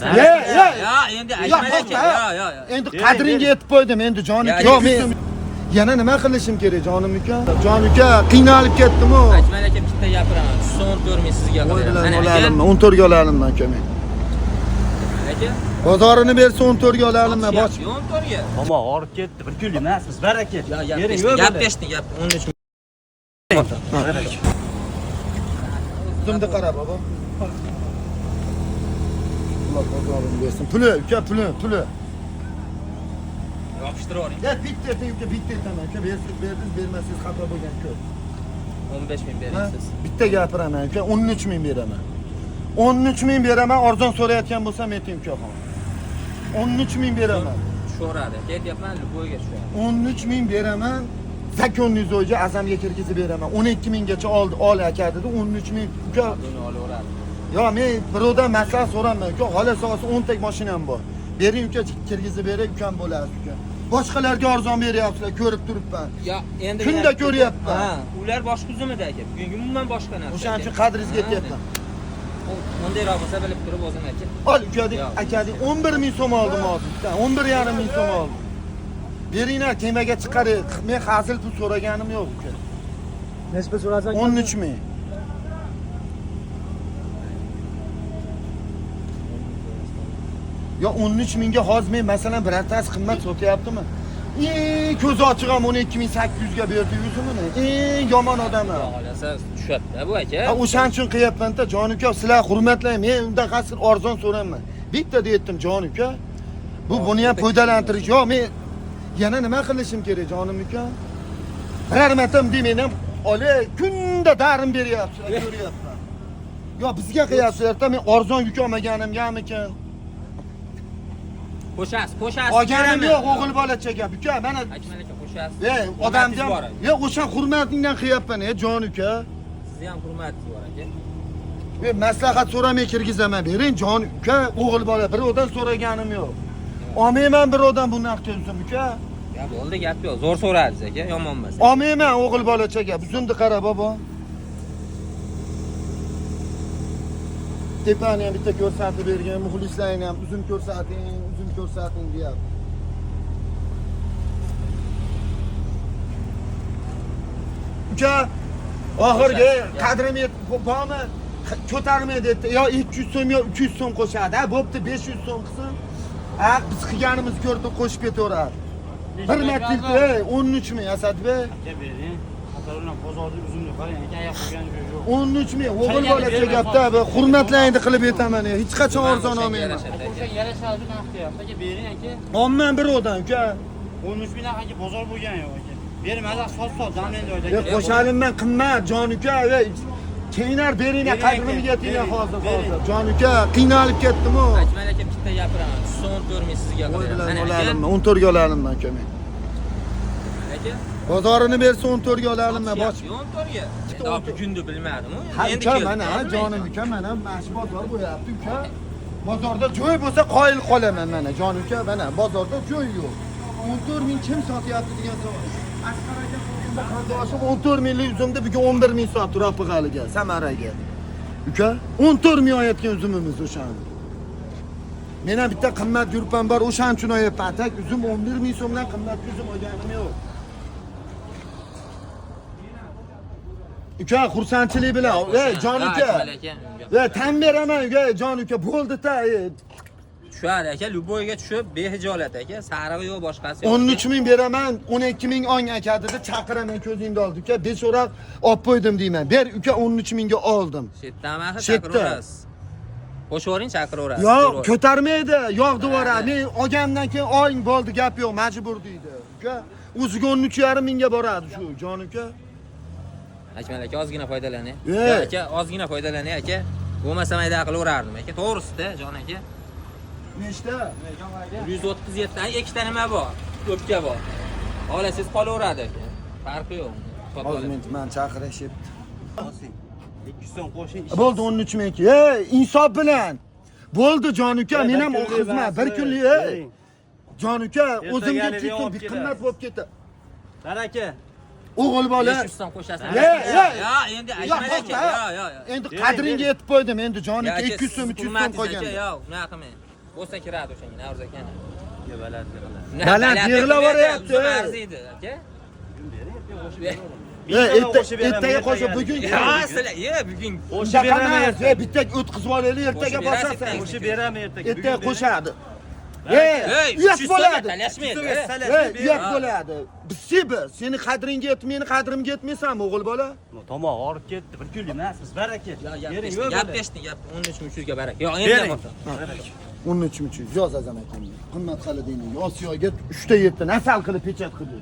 Ya endi aytmaylik. Yo. Endi qadringga yetib qo'ydim endi jon uka. Yo'q men yana nima qilishim kerak jonim uka? Jon uka qiynalib ketdim-ku. Aytmaylik bitta gapiraman. 14 ming sizga qildim. 14 ga oladim men aka men. Aka bozorini bersa 14 ga oladim men. Bosh 14 ga. Momo orib ketdi. Bir kun emasmiz. Baraka. Bering yo'q. Gap beshding, gap 13 ming. O'zimda qara baba. Allah bozorini bersin. Puli uka puli. Yopishtirib oling. Ya bitta uka bitta aytaman uka bersiz bermasangiz xato bo'lgan ko'p. 15 ming berasiz. Bitta gapiraman uka 13 ming beraman. 13 ming beraman, arzon so'rayotgan bo'lsam ayting ukaxon. 13 ming beraman. Sho'radi. Ketyapman, Luboyga tushadi. 13 ming beraman. Zakonniz o'yga azamga kirgizib beraman. 12 minggacha ol aka dedi. 13 ming uka. Buni olaveradi. Yo men birovdan maslahat so'raman uka. Xola so'rasa 10 ta mashinam bor. Bering uka kirgizib beray ukam bo'ladi uka. Boshqalarga arzon beryapsizlar, ko'rib turibman. Ya endi kunda ko'ryapman. Ha, ular boshqa uzumida aka. Bugungi umuman boshqa narsa. O'shaning uchun qadringizga yetyapman. Bunday bo'lsa bilib turib o'zim aka. Ol akadek 11 ming so'm oldim hozir. 11,5 ming so'm oldim. Beringlar kemaga chiqaray. Men hazil pul so'raganim yo'q uka. Nechta so'rasan? 13 ming. Yo 13 mingga hozir men masalan birortasi qimmat sotyaptimi? Eng ko'zi ochiq ham 12,800 ga berdi yuzimni. Eng yomon odam. Xolasa tushadi bu aka. O'shaning uchun qilyapman-da, jon uka, sizlar hurmatlang. Men undan qasr arzon so'rayman. Bitta deyaptim jon uka. Buni ham foydalantirish. Yo men yana nima qilishim kerak jonim uka? Biror martam men ham ole kunda darim beryapsiz, ko'ryapman. Yo bizga qilyapsizlar-da, men arzon yuk olmaganimgamikin? Qo'shasiz. Olganim yo'q, o'g'il bolachaga. Uka, mana aytmaylik qo'shasiz. odamni ham yo o'sha hurmatingdan qilyapman, jon uka. Sizni ham hurmatingiz bor aka. Maslahat so'ramay kirgizaman, bering jon uka, o'g'il bola birovdan so'raganim yo'q. Olmayman birovdan bu narxga o'zim uka. Ya bo'ldi, gap yo'q. Zo'r so'radingiz aka, yomon emas. Olmayman o'g'il bolachaga. Bizimni qara bobo. Tepani ham bitta ko'rsatib bergan, muxlislarni ham uzun ko'rsating deyapti. Uka, oxirgi qadrim bormi? Ko'tarmaydi dedi. Yo 200 so'm yo 300 so'm qo'shadi. Ha, bo'pti 500 so'm qilsin. Ha, biz qilganimiz ko'rdi qo'shib ketaveradi. Bir marta 13 ming Asadbek. Aka bering. Qatordan bozorda uzumni qarang, aka oyoq qo'ygan joyi yo'q. 13 ming o'g'il bolacha gapda, hurmatlaydi qilib aytaman. Hech qachon arzon olmayman. O'sha yarashadi narxda. Aka bering aka. Olman birovdan uka. 13 ming aka bozor bo'lgan yo'q aka. Bering, mazaq sol damlaydi oyda. Qo'shalimdan qimmat jon uka. Keyinlar beringlar, qadrimga yetinglar hozir. Jon uka, qiynalib ketdim-ku. Aytmaylik aka bitta gapiraman. 14 ming sizga qildim. 14 ga oladim men aka men. Aka bozorini bersa 14 ga oladim men. Bosh 14 ga. Endi bugunni bilmadim-ku. Endi mana jonim uka, mana mash bozor bo'lyapti uka. Bozorda joy bo'lsa qoyil qolaman mana jon uka, mana bozorda joy yo'q. 14 ming kim sotyapti degan savol. Asqar aka qarindoshim 14 minglik uzumda bugun 11 ming sotdi Ro'pig'aliga, Samaraga. Uka, 14 ming oyatgan uzumimiz o'shani. Men ham bitta qimmat yurpam bor, o'shaning uchun oyapman. Atak uzum 11 ming so'mdan qimmat uzum olganim yo'q. Uka, xursandchilik bilan, jon uka. Tan beraman uka, jon uka, bo'ldi-da. Tushadi aka, Luboyga tushib, behijolat aka, sarig'i yo'q boshqasi yo'q. 13 ming beraman, 12 ming ong aka dedi, chaqiraman ko'zingni oldi uka, 5 o'roq olib qo'ydim deyman. Ber uka 13 mingga oldim. Shetdami chaqiraverasiz. Qo'shavering, chaqiraverasiz. Yo'q, ko'tarmaydi, yo'q devora. Men olgandan keyin ong bo'ldi, gap yo'q, majbur deydi. Uka, o'ziga 13,5 mingga boradi shu jon uka. Aytmaylik aka, ozgina foydalaning. Aka, ozgina foydalaning aka. Bo'lmasa mayda qilaverardim aka. To'g'risida, jon aka. Nechta? 137 dan ikkita nima bor? Ko'pga bor. Olasiz qolaveradi aka. Farqi yo'q. Hozir men chaqirishib. 200 so'm qo'shing. Bo'ldi 13 ming. Insof bilan. Bo'ldi jon uka, men ham o xizmat bir kunlik. Jon uka, o'zimga ketdim, qimmat bo'lib ketdi. Baraka. O'g'il bola. 500 so'm qo'shasiz. Ya, endi aytmaylik aka. Yo. Endi qadringga yetib qo'ydim, endi jon uka 200 so'm, 300 so'm qo'ygan. Yo'q, unaqa qilmang. Bo'lsa kiradi o'shanga, Navruz akani. Baland yig'laveryapti. Arziydi, aka. Ertaga qo'shib bugun. Ha, sizlar, bugun Qo'shib beraman. Bitta o'tkazib olaylik, ertaga bosasan. Qo'shib beraman ertaga. Ertaga qo'shadi. Uyat bo'ladi. talashmaydi. Uyat bo'ladi. Biz seni qadringga yetib, meni qadrimga yetmaysanmi, o'g'il bola? Tomoq og'rib ketdi. Bir kun emas, biz baraka. Gap peshding, gap 13.3 ga barak. Yo'q, endi bo'lsa. 13.3 yoz azam akam. Qimmat qilidingni Osiyoga 3 ta yerdan asal qilib pechat qildi.